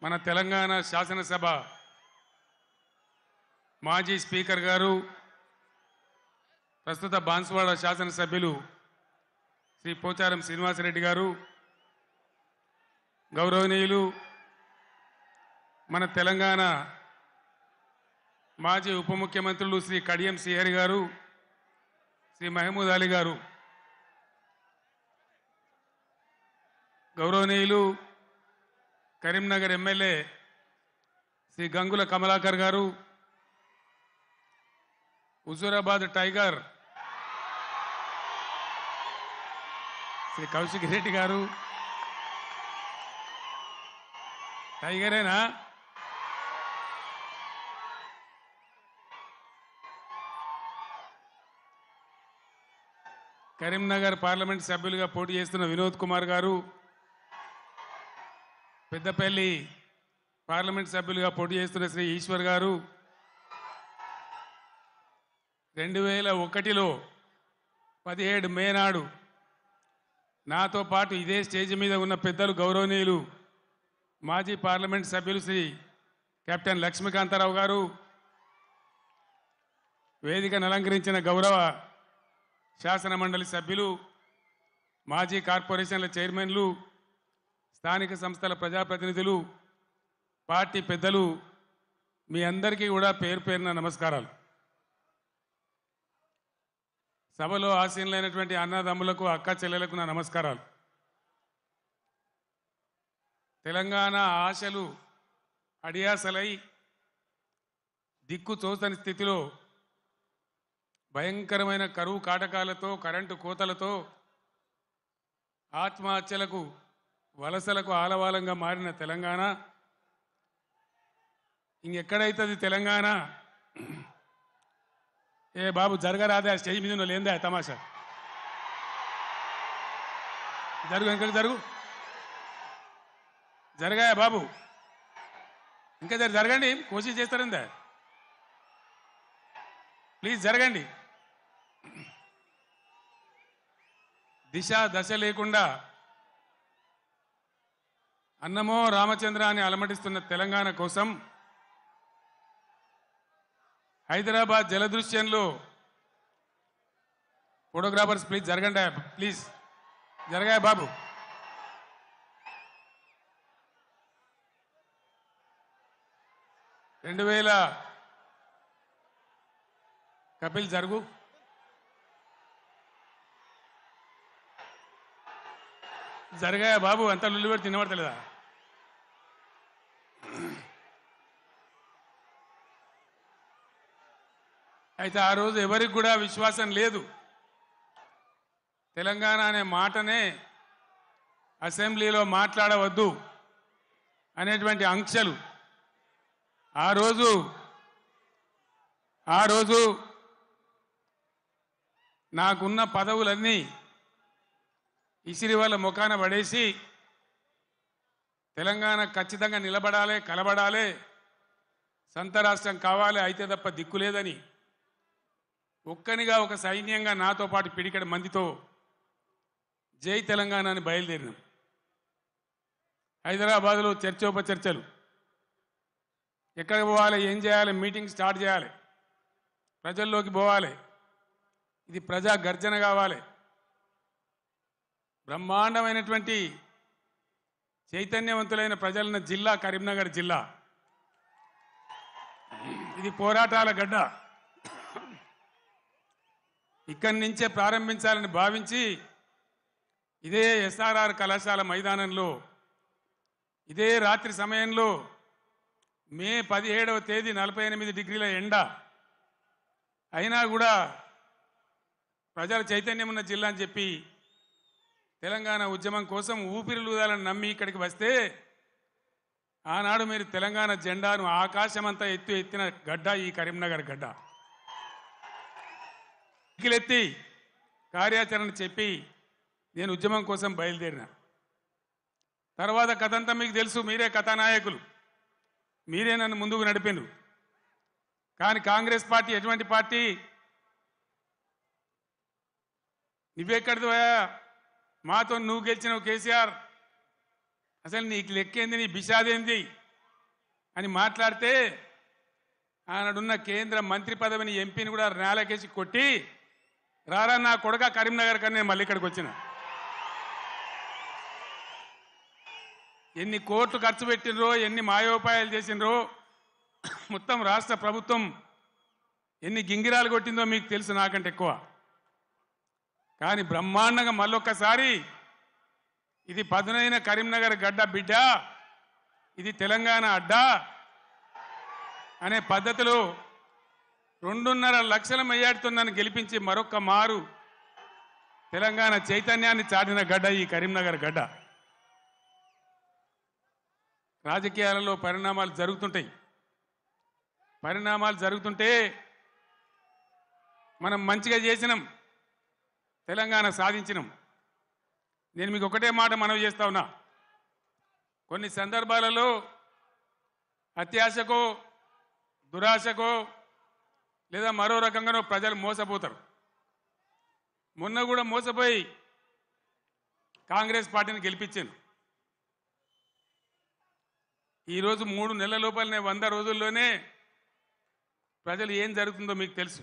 మన తెలంగాణ శాసనసభ మాజీ స్పీకర్ గారు ప్రస్తుత బాన్సువాడ శాసనసభ్యులు శ్రీ పోచారం శ్రీనివాసరెడ్డి గారు, గౌరవనీయులు మన తెలంగాణ మాజీ ఉప ముఖ్యమంత్రులు శ్రీ కడియం శ్రీహరి గారు, శ్రీ మహమూద్ అలీ గారు, గౌరవనీయులు కరీంనగర్ ఎమ్మెల్యే శ్రీ గంగుల కమలాకర్ గారు, హుజూరాబాద్ టైగర్ శ్రీ కౌశిక్ రెడ్డి గారు, టైగరేనా? కరీంనగర్ పార్లమెంట్ సభ్యులుగా పోటీ చేస్తున్న వినోద్ కుమార్ గారు, పెద్దపల్లి పార్లమెంట్ సభ్యులుగా పోటీ చేస్తున్న శ్రీ ఈశ్వర్ గారు, 2001లో 17 మే నాడు నాతో పాటు ఇదే స్టేజ్ మీద ఉన్న పెద్దలు గౌరవనీయులు మాజీ పార్లమెంట్ సభ్యులు శ్రీ కెప్టెన్ లక్ష్మీకాంతారావు గారు, వేదికను అలంకరించిన గౌరవ శాసన మండలి సభ్యులు, మాజీ కార్పొరేషన్ల చైర్మన్లు, స్థానిక సంస్థల ప్రజాప్రతినిధులు, పార్టీ పెద్దలు, మీ అందరికీ కూడా పేరు పేరున నమస్కారాలు. సభలో ఆసీనులైనటువంటి అన్నదమ్ములకు, అక్క చెల్లెలకు నా నమస్కారాలు. తెలంగాణ ఆశలు అడియాసలై దిక్కు తోచని స్థితిలో భయంకరమైన కరువు కాటకాలతో, కరెంటు కోతలతో, ఆత్మహత్యలకు, వలసలకు ఆలవాలంగా మారిన తెలంగాణ ఇంకెక్కడైతుంది తెలంగాణ? ఏ బాబు జరగరాదే, ఆ స్టేజ్ మీద లేందా తమాషా? జరుగు, ఇంకా జరుగు, జరగాయా బాబు? ఇంకా జరగండి, కోషిష్ చేస్తారందా? ప్లీజ్ జరగండి. దిశ దశ లేకుండా అన్నమో రామచంద్ర అని అలమటిస్తున్న తెలంగాణ కోసం హైదరాబాద్ జలదృశ్యంలో ఫోటోగ్రాఫర్స్ ప్లీజ్ జరగండి, ప్లీజ్ జరగాయ బాబు. కపిల్ జరుగు. జరగాయ బాబు, అంతా లుల్లు పెట్టి తినబడతలేదా? అయితే ఆ రోజు ఎవరికి కూడా విశ్వాసం లేదు. తెలంగాణ అనే మాటనే అసెంబ్లీలో మాట్లాడవద్దు అనేటువంటి ఆంక్షలు ఆ రోజు నాకున్న పదవులన్నీ ఇసిరి వాళ్ళ ముఖాన పడేసి తెలంగాణ ఖచ్చితంగా నిలబడాలి, కలబడాలి, సొంత రాష్ట్రం కావాలి, అయితే తప్ప దిక్కులేదని ఒక్కనిగా ఒక సైన్యంగా నాతో పాటు పిడికడ మందితో జై తెలంగాణ అని బయలుదేరినాం. హైదరాబాద్లో చర్చోపచర్చలు, ఎక్కడికి పోవాలి, ఏం చేయాలి, మీటింగ్ స్టార్ట్ చేయాలి, ప్రజల్లోకి పోవాలి, ఇది ప్రజా గర్జన కావాలి. బ్రహ్మాండమైనటువంటి చైతన్యవంతులైన ప్రజలున్న జిల్లా కరీంనగర్ జిల్లా. ఇది పోరాటాల గడ్డ. ఇక్కడి నుంచే ప్రారంభించాలని భావించి ఇదే ఎస్ఆర్ఆర్ కళాశాల మైదానంలో ఇదే రాత్రి సమయంలో మే 17వ తేదీ 48 డిగ్రీల ఎండ అయినా కూడా ప్రజల చైతన్యం ఉన్న జిల్లా అని చెప్పి తెలంగాణ ఉద్యమం కోసం ఊపిరిలూదాలని నమ్మి ఇక్కడికి వస్తే ఆనాడు మీరు తెలంగాణ జెండాను ఆకాశమంతా ఎత్తిన గడ్డ ఈ కరీంనగర్ గడ్డ. ఎత్తి కార్యాచరణ చెప్పి నేను ఉద్యమం కోసం బయలుదేరిన తర్వాత కథంతా మీకు తెలుసు. మీరే కథానాయకులు, మీరే నన్ను ముందుకు నడిపిండ్రు. కానీ కాంగ్రెస్ పార్టీ ఎటువంటి పార్టీ? నువ్వెక్కడిదివా? మాతో నువ్వు గెలిచినావు కేసీఆర్, అసలు నీకు లెక్కేంది, నీ బిషాదేంది? అని మాట్లాడితే ఆనాడున్న కేంద్ర మంత్రి పదవిని ఎంపీని కూడా నేలకేసి కొట్టి రారా నా కొడుక కరీంనగర్ కన్నా నేను మళ్ళీ ఇక్కడికి వచ్చిన. ఎన్ని కోట్లు ఖర్చు పెట్టినరో, ఎన్ని మాయోపాయాలు చేసినరో, మొత్తం రాష్ట్ర ప్రభుత్వం ఎన్ని గింగిరాలు కొట్టిందో మీకు తెలుసు నాకంటే ఎక్కువ. కానీ బ్రహ్మాండంగా మళ్ళొక్కసారి ఇది పదునైన కరీంనగర్ గడ్డ బిడ్డ, ఇది తెలంగాణ అడ్డ అనే పద్ధతిలో 2.5 లక్షల మెజార్టీతో నన్ను గెలిపించి మరొక్క మారు తెలంగాణ చైతన్యాన్ని చాటిన గడ్డ ఈ కరీంనగర్ గడ్డ. రాజకీయాలలో పరిణామాలు జరుగుతుంటాయి. పరిణామాలు జరుగుతుంటే మనం మంచిగా చేసినాం, తెలంగాణ సాధించినాం. నేను మీకు ఒకటే మాట మనవి చేస్తా ఉన్నా, కొన్ని సందర్భాలలో అత్యాశకో దురాశకో లేదా మరో రకంగానో ప్రజలు మోసపోతారు. మొన్న కూడా మోసపోయి కాంగ్రెస్ పార్టీని గెలిపించాను. ఈరోజు 3 నెలల లోపలనే 100 రోజుల్లోనే ప్రజలు ఏం జరుగుతుందో మీకు తెలుసు.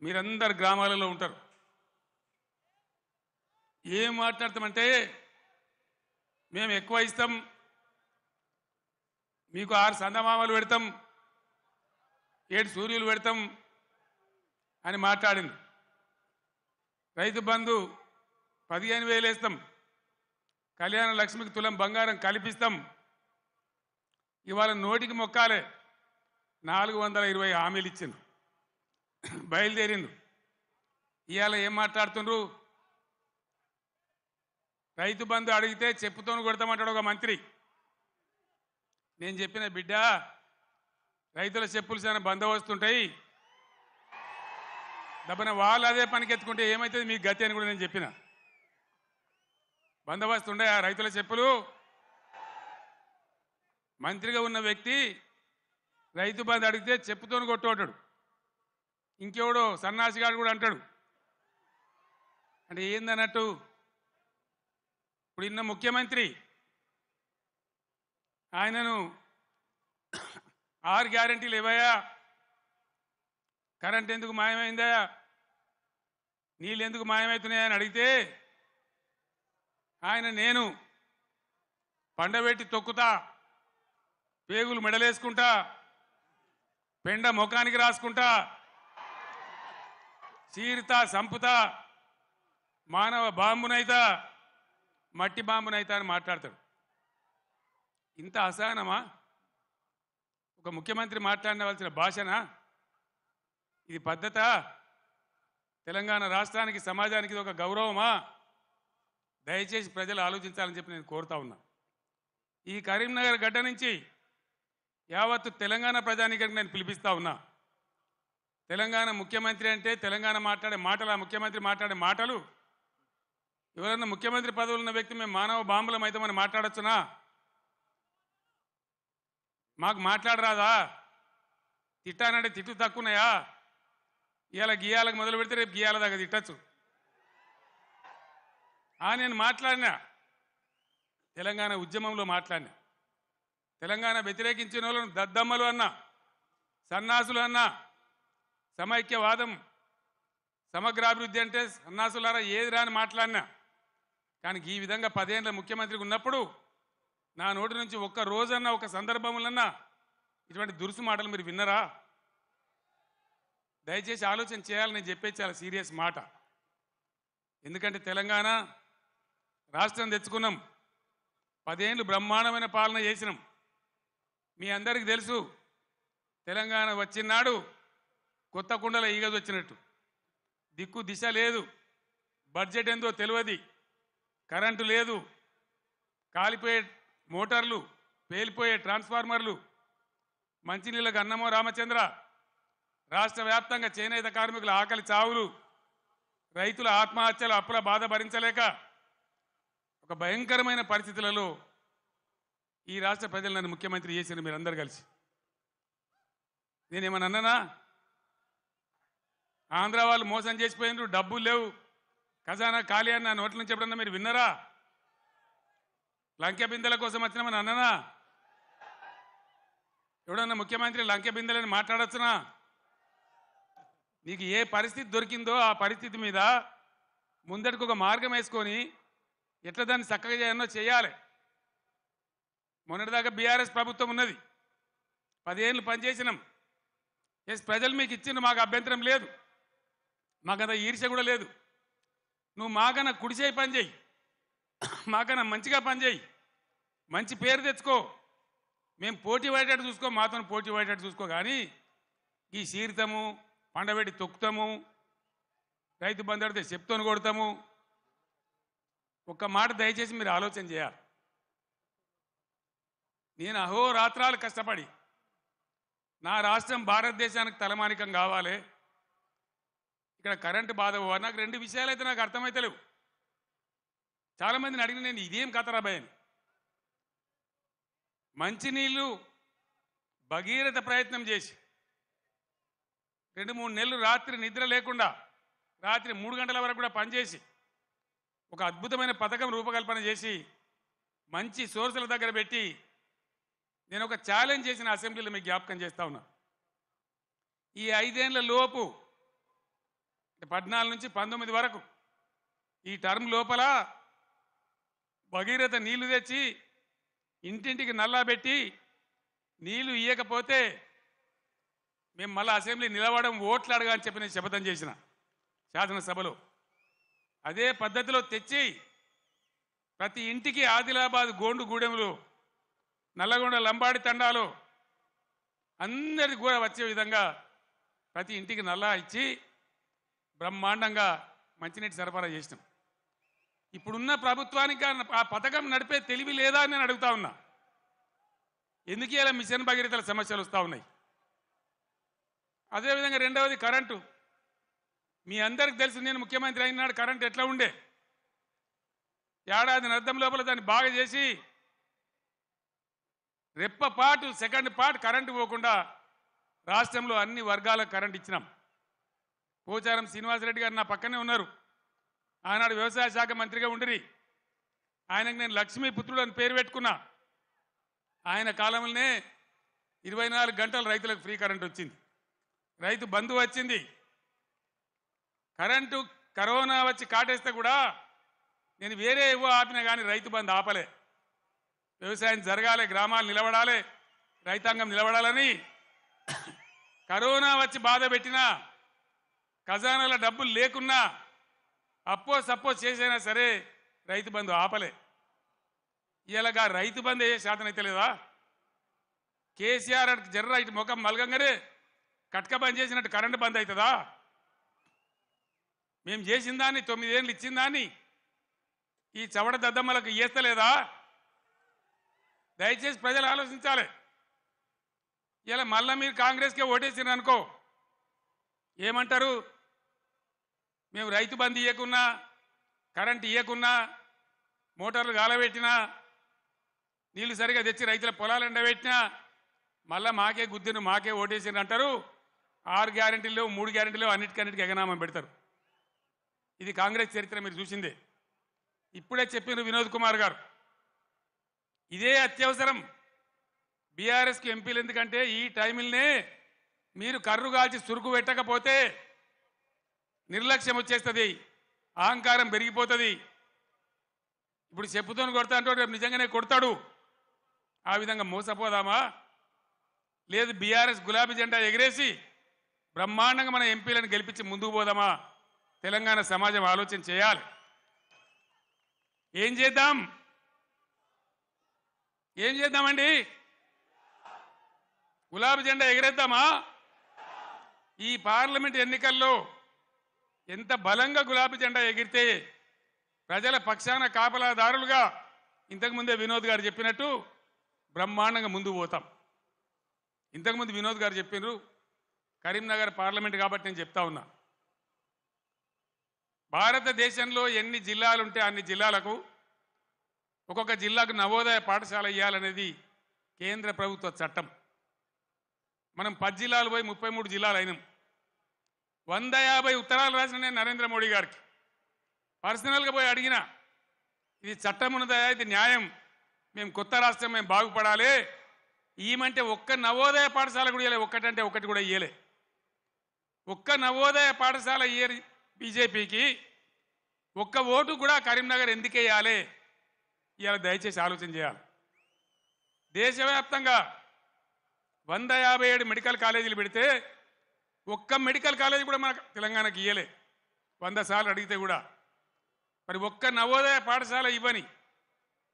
మీరందరు గ్రామాలలో ఉంటారు. ఏం మాట్లాడతామంటే మేము ఎక్కువ ఇస్తాం, మీకు 6 సందమామలు పెడతాం, 7 సూర్యులు పెడతాం అని మాట్లాడింది. రైతు బంధు 15,000 వేస్తాం, కళ్యాణ లక్ష్మికి తులం బంగారం కల్పిస్తాం. ఇవాళ నోటికి మొక్కాలే 420 హామీలు ఇచ్చిండు, బయలుదేరిండు. ఇవాళ ఏం మాట్లాడుతుండ్రు? రైతు బంధు అడిగితే చెప్పుతోను కొడతామంటాడు ఒక మంత్రి. నేను చెప్పిన బిడ్డ, రైతుల చెప్పులు చాలా బందోబస్తుంటాయి, దబ్బన వాళ్ళు అదే పనికెత్తుకుంటే ఏమవుతుంది మీకు గతి అని కూడా నేను చెప్పిన. బందోబస్తు ఉండే ఆ రైతుల చెప్పులు. మంత్రిగా ఉన్న వ్యక్తి రైతు బంధు అడిగితే చెప్పుతోని కొట్టుకుంటాడు. ఇంకెవడో సన్నాసిగాడు కూడా అంటాడు. అంటే ఏందన్నట్టు? ఇప్పుడు ఇన్న ముఖ్యమంత్రి ఆయనను 6 గ్యారెంటీలు ఇవ్వయా, కరెంట్ ఎందుకు మాయమైందా, నీళ్ళు ఎందుకు మాయమవుతున్నాయని అడిగితే ఆయన నేను పండబెట్టి తొక్కుతా, పేగులు మెడలేసుకుంటా, పెండ ముఖానికి రాసుకుంటా, చీరుతా సంపుతా, మానవ బాంబునైతా, మట్టి బాంబునైతా అని మాట్లాడతాడు. ఇంత అసహనమా? ఒక ముఖ్యమంత్రి మాట్లాడవలసిన భాషనా ఇది? పద్ధతా? తెలంగాణ రాష్ట్రానికి సమాజానికి ఇది ఒక గౌరవమా? దయచేసి ప్రజలు ఆలోచించాలని చెప్పి నేను కోరుతా ఉన్నా. ఈ కరీంనగర్ గడ్డ నుంచి యావత్తు తెలంగాణ ప్రజానీకానికి నేను పిలిపిస్తా ఉన్నా. తెలంగాణ ముఖ్యమంత్రి అంటే తెలంగాణ మాట్లాడే మాటలు, ఆ ముఖ్యమంత్రి మాట్లాడే మాటలు, ఎవరన్నా ముఖ్యమంత్రి పదవులు ఉన్న వ్యక్తి మేము మానవ బాంబులం అయితే మనం మాట్లాడొచ్చునా? మాకు మాట్లాడరాదా? తిట్టానంటే తిట్టు తక్కువన్నాయా? ఇవాళ గీయాలకు మొదలు పెడితే రేపు గీయాల దాకా తిట్టచ్చు. నేను మాట్లాడినా, తెలంగాణ ఉద్యమంలో మాట్లాడినా, తెలంగాణ వ్యతిరేకించిన వాళ్ళను దద్దమ్మలు అన్నా, సన్నాసులు అన్నా, సమైక్యవాదం సమగ్రాభివృద్ధి అంటే సన్నాసులారా ఏది రాని మాట్లాడినా. కానీ ఈ విధంగా 10 ఏళ్ళ ముఖ్యమంత్రికి ఉన్నప్పుడు నా నోటి నుంచి ఒక్క రోజన్నా ఒక సందర్భంలోన్నా ఇటువంటి దురుసు మాటలు మీరు విన్నరా? దయచేసి ఆలోచన చేయాలని నేను చెప్పేది చాలా సీరియస్ మాట. ఎందుకంటే తెలంగాణ రాష్ట్రం తెచ్చుకున్నాం, 10 ఏళ్ళు బ్రహ్మాండమైన పాలన చేసినాం. మీ అందరికీ తెలుసు, తెలంగాణ వచ్చినాడు కొత్త కుండల ఈగదు వచ్చినట్టు. దిక్కు దిశ లేదు, బడ్జెట్ ఏందో తెలియదు, కరెంటు లేదు, కాలిపోయే మోటార్లు, పేలిపోయే ట్రాన్స్ఫార్మర్లు, మంచినీళ్ళకు అన్నమో రామచంద్ర, రాష్ట్ర వ్యాప్తంగా చేనేత కార్మికుల ఆకలి చావులు, రైతుల ఆత్మహత్యలు, అప్పుల బాధ భరించలేక ఒక భయంకరమైన పరిస్థితులలో ఈ రాష్ట్ర ప్రజలు నన్ను ముఖ్యమంత్రి చేసిన మీరందరూ కలిసి. నేనేమన్నా అన్నానా? ఆంధ్ర వాళ్ళు మోసం చేసిపోయినారు, డబ్బులు లేవు, ఖజానా ఖాళీ అని నా నోట్ల నుంచి ఎప్పుడన్నా మీరు విన్నారా? లంకె బిందెల కోసం వచ్చినామని అన్నానా? ఎవడన్నా ముఖ్యమంత్రి లంకె బిందెలని మాట్లాడొచ్చునా? నీకు ఏ పరిస్థితి దొరికిందో ఆ పరిస్థితి మీద ముందటికి ఒక మార్గం వేసుకొని ఎట్లా దాన్ని చక్కగా చేయాలో చేయాలి. మొన్నటిదాకా బీఆర్ఎస్ ప్రభుత్వం ఉన్నది, 10 ఏళ్ళు పనిచేసినాం. ఎస్, ప్రజలు మీకు ఇచ్చిండ్రు, మాకు అభ్యంతరం లేదు, మాకంత ఈర్ష్య కూడా లేదు. నువ్వు మాకన్నా కుడిచేయి పని చేయి, మాకన్నా మంచిగా పని చేయి, మంచి పేరు తెచ్చుకో, మేము పోటీ పడేటట్టు చూసుకో, మాతో పోటీ పడేటట్టు చూసుకో. కానీ ఈ సీరితము, పండబెట్టి తొక్కుతాము, రైతు బంధు అడితే చెప్తోని కొడతాము. ఒక్క మాట దయచేసి మీరు ఆలోచన చేయాలి. నేను అహోరాత్రాలు కష్టపడి నా రాష్ట్రం భారతదేశానికి తలమానికం కావాలి, ఇక్కడ కరెంటు బాధ పోవాలి. నాకు 2 విషయాలు అయితే నాకు అర్థమైతలేవు. చాలామందిని అడిగిన నేను ఇదేం కథరాబాయ్ అని. మంచినీళ్ళు భగీరథ ప్రయత్నం చేసి 2-3 నెలలు రాత్రి నిద్ర లేకుండా రాత్రి 3 గంటల వరకు కూడా పనిచేసి ఒక అద్భుతమైన పథకం రూపకల్పన చేసి మంచి సోర్సుల దగ్గర పెట్టి నేను ఒక ఛాలెంజ్ చేసిన అసెంబ్లీలో మీకు జ్ఞాపకం చేస్తా ఉన్నా. ఈ 5 ఏళ్ల లోపు 14 నుంచి 19 వరకు ఈ టర్మ్ లోపల భగీరథ నీళ్లు తెచ్చి ఇంటింటికి నల్లా పెట్టి నీళ్లు ఇయ్యకపోతే మేము మళ్ళీ అసెంబ్లీ నిలవడం, ఓట్లు అడగా అని చెప్పి నేను శపథం చేసిన శాసనసభలో. అదే పద్ధతిలో తెచ్చి ప్రతి ఇంటికి ఆదిలాబాద్ గోండుగూడెంలో, నల్లగొండ లంబాడి తండాలో అందరికి కూడా వచ్చే విధంగా ప్రతి ఇంటికి నల్లా ఇచ్చి బ్రహ్మాండంగా మంచినీటి సరఫరా చేసినాం. ఇప్పుడున్న ప్రభుత్వానికి ఆ పథకం నడిపే తెలివి లేదా అని నేను అడుగుతా ఉన్నా. ఎందుకు ఇలా మిషన్ భగీరథల సమస్యలు వస్తూ ఉన్నాయి? అదేవిధంగా రెండవది కరెంటు. మీ అందరికి తెలుసు, నేను ముఖ్యమంత్రి అయినాడు కరెంటు ఎట్లా ఉండే. ఏడాది అర్థం లోపల దాన్ని బాగా చేసి రెప్పపాటు సెకండ్ పార్ట్ కరెంటు పోకుండా రాష్ట్రంలో అన్ని వర్గాలకు కరెంట్ ఇచ్చినాం. పోచారం శ్రీనివాసరెడ్డి గారు నా పక్కనే ఉన్నారు, ఆనాడు వ్యవసాయ శాఖ మంత్రిగా ఉండిరి. ఆయనకు నేను లక్ష్మీపుత్రుడు అని పేరు పెట్టుకున్నా. ఆయన కాలంలోనే 24 గంటలు రైతులకు ఫ్రీ కరెంట్ వచ్చింది, రైతు బంధు వచ్చింది. కరెంటు కరోనా వచ్చి కాటేస్తే కూడా నేను వేరే ఏవో ఆపినా కానీ రైతు బంధు ఆపలే. వ్యవసాయం జరగాలి, గ్రామాలు నిలబడాలి, రైతాంగం నిలబడాలని కరోనా వచ్చి బాధ పెట్టినా, ఖజానాల డబ్బులు లేకున్నా, అప్పో సప్పో చేసైనా సరే రైతు బంధు ఆపలే. ఇలాగా రైతు బంధు ఏ శాతం అయితే లేదా? కేసీఆర్ జర్ర ఇటు ముఖం మలగంగానే కట్క బంద్ చేసినట్టు కరెంటు బంద్ అవుతుందా? మేము చేసిన దాన్ని 9 ఏళ్ళు ఇచ్చిన దాన్ని ఈ చవడ దద్దమ్మలకు ఇయ్యేస్తలేదా? దయచేసి ప్రజలు ఆలోచించాలి. ఇలా మళ్ళీ మీరు కాంగ్రెస్కే ఓటేసినారు అనుకో, ఏమంటారు? మేము రైతు బంధు ఇవ్వకున్నా, కరెంట్ ఇవ్వకున్నా, మోటార్లు గాలబెట్టినా, నీళ్లు సరిగా తెచ్చి రైతుల పొలాలు ఎండబెట్టినా మళ్ళీ మాకే గుద్దిను, మాకే ఓటేసినారు అంటారు. 6 గ్యారెంటీలు 3 గ్యారెంటీలు అన్నిటికన్నిటికీ ఎగనామం పెడతారు. ఇది కాంగ్రెస్ చరిత్ర మీరు చూసిందే. ఇప్పుడే చెప్పిన వినోద్ కుమార్ గారు, ఇదే అత్యవసరం బీఆర్ఎస్కి ఎంపీలు. ఎందుకంటే ఈ టైంలోనే మీరు కర్రు కాల్చి సురుకు పెట్టకపోతే నిర్లక్ష్యం వచ్చేస్తుంది, అహంకారం పెరిగిపోతుంది. ఇప్పుడు చెప్పుతోని కొడతా అంటే రేపు నిజంగానే కొడతాడు. ఆ విధంగా మోసపోదామా? లేదు బీఆర్ఎస్ గులాబీ జెండా ఎగిరేసి బ్రహ్మాండంగా మన ఎంపీలను గెలిపించి ముందుకు పోదామా? తెలంగాణ సమాజం ఆలోచన చేయాలి. ఏం చేద్దాం? ఏం చేద్దామండి? గులాబీ జెండా ఎగిరేద్దామా? ఈ పార్లమెంట్ ఎన్నికల్లో ఎంత బలంగా గులాబీ జెండా ఎగిరితే ప్రజల పక్షాన కాపలాదారులుగా ఇంతకుముందే వినోద్ గారు చెప్పినట్టు బ్రహ్మాండంగా ముందుకు పోతాం. ఇంతకుముందు వినోద్ గారు చెప్పినారు కరీంనగర్ పార్లమెంట్ కాబట్టి నేను చెప్తా ఉన్నా. భారతదేశంలో ఎన్ని జిల్లాలు ఉంటే అన్ని జిల్లాలకు ఒక్కొక్క జిల్లాకు నవోదయ పాఠశాల ఇవ్వాలనేది కేంద్ర ప్రభుత్వ చట్టం. మనం 10 జిల్లాలు పోయి 33 జిల్లాలు అయినాం. 150 ఉత్తరాలు రాసిన నేను నరేంద్ర మోడీ గారికి పర్సనల్గా పోయి అడిగిన, ఇది చట్టం ఉన్నదా, ఇది న్యాయం, మేము కొత్త రాష్ట్రం, మేము బాగుపడాలి, ఈమంటే ఒక్క నవోదయ పాఠశాల కూడా ఇయ్యలే, ఒక్కటంటే ఒకటి కూడా ఇయ్యలే. ఒక్క నవోదయ పాఠశాల ఇయ్యరు బీజేపీకి. ఒక్క ఓటు కూడా కరీంనగర్ ఎందుకు వేయాలి? ఇవాళ దయచేసి ఆలోచన చేయాలి. దేశవ్యాప్తంగా 157 మెడికల్ కాలేజీలు పెడితే ఒక్క మెడికల్ కాలేజీ కూడా మన తెలంగాణకి ఇయ్యలే. 100 సార్లు అడిగితే కూడా. మరి ఒక్క నవోదయ పాఠశాల ఇవ్వని,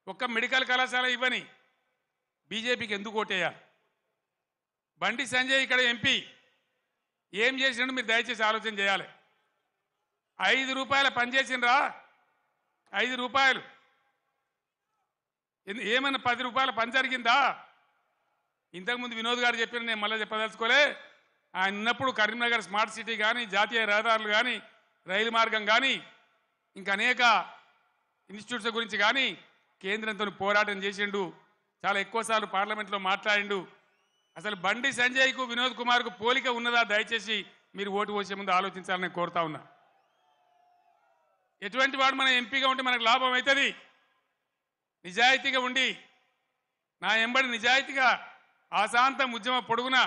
ఒక్క మెడికల్ కళాశాల ఇవ్వని బీజేపీకి ఎందుకు ఓటేయాలి? బండి సంజయ్ ఇక్కడ ఎంపీ ఏం చేసినట్టు మీరు దయచేసి ఆలోచన చేయాలి. 5 రూపాయల పని చేసిండ్రా? 5 రూపాయలు ఏమన్నా 10 రూపాయల పని జరిగిందా? ఇంతకుముందు వినోద్ గారు చెప్పిన, నేను మళ్ళీ చెప్పదలుచుకోలే. ఆయన ఉన్నప్పుడు కరీంనగర్ స్మార్ట్ సిటీ కానీ, జాతీయ రహదారులు కానీ, రైలు మార్గం కానీ, ఇంకా అనేక ఇన్స్టిట్యూట్స్ గురించి కానీ కేంద్రంతో పోరాటం చేసిండు. చాలా ఎక్కువసార్లు పార్లమెంట్లో మాట్లాడిండు. అసలు బండి సంజయ్కు వినోద్ కుమార్కు పోలిక ఉన్నదా? దయచేసి మీరు ఓటు పోసే ముందు ఆలోచించాలని కోరుతా ఉన్నా. ఎటువంటి వాడు మన ఎంపీగా ఉంటే మనకు లాభం అవుతుంది? నిజాయితీగా ఉండి నా ఎంబడి నిజాయితీగా ఆశాంతం ఉద్యమ పొడుగున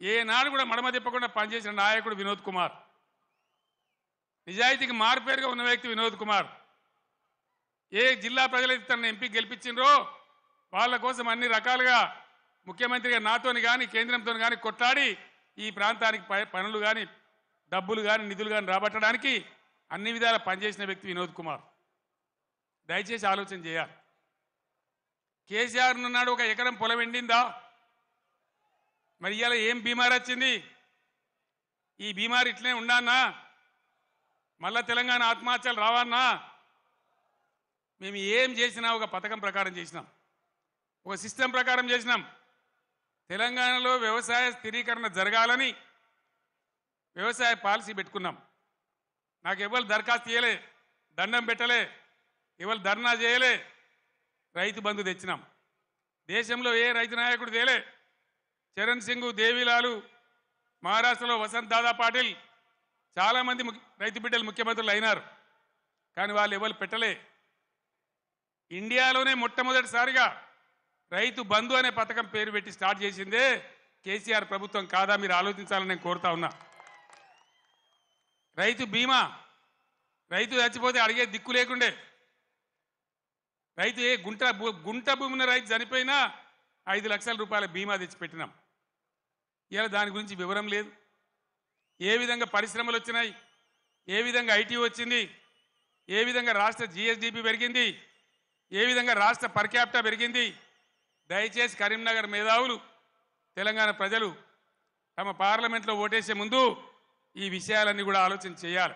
ఏనాడు కూడా మడమ తిప్పకుండా పనిచేసిన నాయకుడు వినోద్ కుమార్. నిజాయితీకి మారుపేరుగా ఉన్న వ్యక్తి వినోద్ కుమార్. ఏ జిల్లా ప్రజలైతే తనను ఎంపీ గెలిపించిండ్రో వాళ్ళ కోసం అన్ని రకాలుగా ముఖ్యమంత్రిగా నాతోని కానీ కేంద్రంతో కానీ కొట్లాడి ఈ ప్రాంతానికి పనులు కానీ డబ్బులు కానీ నిధులు కానీ రాబట్టడానికి అన్ని విధాలా పనిచేసిన వ్యక్తి వినోద్ కుమార్. దయచేసి ఆలోచన చేయాలి. కేసీఆర్ ఉన్నాడు, ఒక ఎకరం పొలం ఎండిందా? మరి ఇవాళ ఏం బీమార్ వచ్చింది? ఈ బీమార్ ఇట్లనే ఉండానా? మళ్ళా తెలంగాణ ఆత్మహత్యలు రావన్నా? మేము ఏం చేసినా ఒక పథకం ప్రకారం చేసినాం, ఒక సిస్టమ్ ప్రకారం చేసినాం. తెలంగాణలో వ్యవసాయ స్థిరీకరణ జరగాలని వ్యవసాయ పాలసీ పెట్టుకున్నాం. నాకు ఎవరు దరఖాస్తు చేయలే, దండం పెట్టలే, ఎవరు ధర్నా చేయలే. రైతు బంధు తెచ్చినాం. దేశంలో ఏ రైతు నాయకుడు తేలే. చరణ్ సింగ్, దేవిలాలు, మహారాష్ట్రలో వసంత్ దాదా పాటిల్, చాలామంది రైతు బిడ్డలు ముఖ్యమంత్రులు అయినారు. కానీ వాళ్ళు ఎవరు పెట్టలే. ఇండియాలోనే మొట్టమొదటిసారిగా రైతు బంధు అనే పథకం పేరు పెట్టి స్టార్ట్ చేసిందే కేసీఆర్ ప్రభుత్వం కాదా? మీరు ఆలోచించాలని నేను కోరుతా ఉన్నా. రైతు బీమా, రైతు చచ్చిపోతే అడిగే దిక్కు లేకుండే. రైతు గుంట భూమిన రైతు చనిపోయినా 5 లక్షల రూపాయల బీమా తెచ్చిపెట్టినాం. ఇలా దాని గురించి వివరం లేదు. ఏ విధంగా పరిశ్రమలు వచ్చినాయి, ఏ విధంగా ఐటీ వచ్చింది, ఏ విధంగా రాష్ట్ర జిఎస్డిపి పెరిగింది, ఏ విధంగా రాష్ట్ర పర్ క్యాపిటా పెరిగింది. దయచేసి కరీంనగర్ మేధావులు, తెలంగాణ ప్రజలు తమ పార్లమెంట్లో ఓటేసే ముందు ఈ విషయాలన్నీ కూడా ఆలోచన చేయాలి.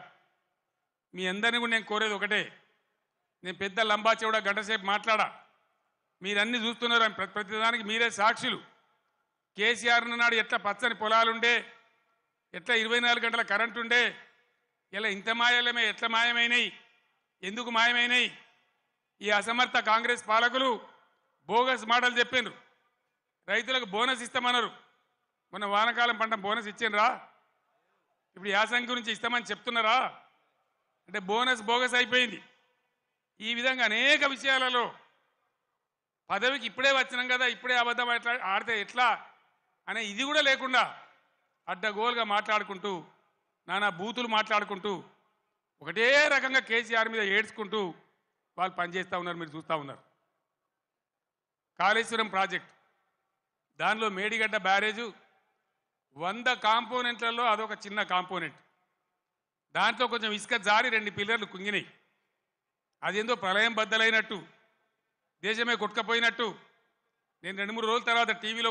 మీ అందరినీ కూడా నేను కోరేది ఒకటే. నేను పెద్ద లంబా చెవుడా గంటసేపు మాట్లాడా, మీరన్నీ చూస్తున్నారు. ప్రతిదానికి మీరే సాక్షులు. కేసీఆర్ నాడు ఎట్లా పచ్చని పొలాలుండే, ఎట్లా 24 గంటల కరెంటు ఉండే, ఇలా ఇంత మాయలమే ఎట్లా మాయమైనాయి, ఎందుకు మాయమైనాయి? ఈ అసమర్థ కాంగ్రెస్ పాలకులు బోగస్ మాటలు చెప్పిండ్రు. రైతులకు బోనస్ ఇస్తామన్నారు. మొన్న వానకాలం పంట బోనస్ ఇచ్చిండ్రా? ఇప్పుడు యాసంగి గురించి ఇస్తామని చెప్తున్నారా? అంటే బోనస్ బోగస్ అయిపోయింది. ఈ విధంగా అనేక విషయాలలో పదవికి ఇప్పుడే వచ్చినాం కదా, ఇప్పుడే అబద్ధం ఎట్లా ఆడితే ఎట్లా అనే ఇది కూడా లేకుండా అడ్డగోలుగా మాట్లాడుకుంటూ, నానా బూతులు మాట్లాడుకుంటూ, ఒకటే రకంగా కేసీఆర్ మీద ఏడ్చుకుంటూ వాళ్ళు పనిచేస్తూ ఉన్నారు. మీరు చూస్తూ ఉన్నారు. కాళేశ్వరం ప్రాజెక్ట్, దానిలో మేడిగడ్డ బ్యారేజు 100 కాంపోనెంట్లలో అదొక చిన్న కాంపోనెంట్. దాంట్లో కొంచెం ఇసుక జారి 2 పిల్లర్లు కుంగినాయి. అదేందో ప్రళయం బద్దలైనట్టు, దేశమే కొట్టుకపోయినట్టు. నేను 2-3 రోజుల తర్వాత టీవీలో